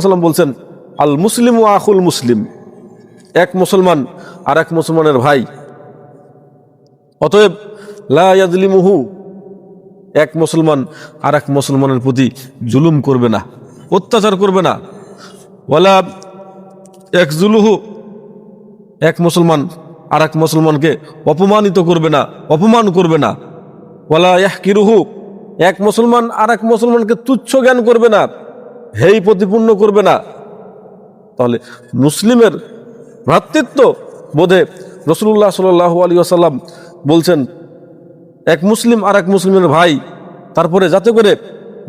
সাল্লাম বলছেন, আল মুসলিম ও আখুল মুসলিম, এক মুসলমান আর এক মুসলমানের ভাই। অতএব লা ইয়াজলিমুহু, এক মুসলমান আর এক মুসলমানের প্রতি জুলুম করবে না, অত্যাচার করবে না। ওয়ালা ইয়াকজুলুহু, এক মুসলমান আর এক মুসলমানকে অপমানিত করবে না, অপমান করবে না। ওয়ালা ইয়াহকিরুহু, এক মুসলমান আর এক মুসলমানকে তুচ্ছ জ্ঞান করবে না, হেই প্রতিপূর্ণ করবে না। তাহলে মুসলিমের ভ্রাতৃত্ব বোধে রাসূলুল্লাহ সাল্লাল্লাহু আলাইহি ওয়াসাল্লাম বলছেন এক মুসলিম আর এক মুসলিমের ভাই, তারপরে যাতে করে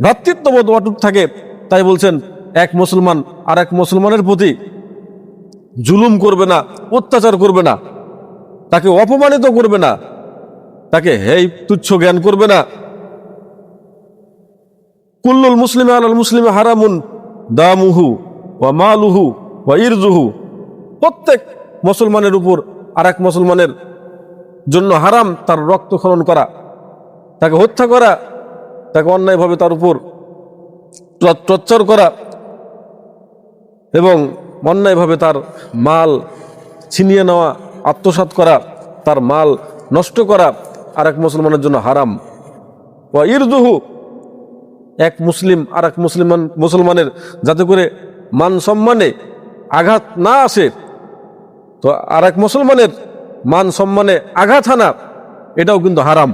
ভ্রাতৃত্ববোধ অটুট থাকে তাই বলছেন এক মুসলমান আর এক মুসলমানের প্রতি জুলুম করবে না, অত্যাচার করবে না, তাকে অপমানিত করবে না, তাকে হেই তুচ্ছ জ্ঞান করবে না। কুল্লুল মুসলিমে আলাল মুসলিমে হারামুন দামুহু ওয়া মালুহু ওয়া ইরজুহু, প্রত্যেক মুসলমানের উপর আর এক মুসলমানের জন্য হারাম তার রক্তক্ষরণ করা, তাকে হত্যা করা, তাকে অন্যায়ভাবে তার উপর টর্চার করা এবং অন্যায়ভাবে তার মাল ছিনিয়ে নেওয়া, আত্মসাৎ করা, তার মাল নষ্ট করা আর এক মুসলমানের জন্য হারাম। ওয়া ইরজুহু, এক মুসলিম আর এক মুসলমানের যাতে করে মান সম্মানে আঘাত না আসে, তো আর এক মুসলমানের মান সম্মানে আঘাত আনা এটাও কিন্তু হারাম।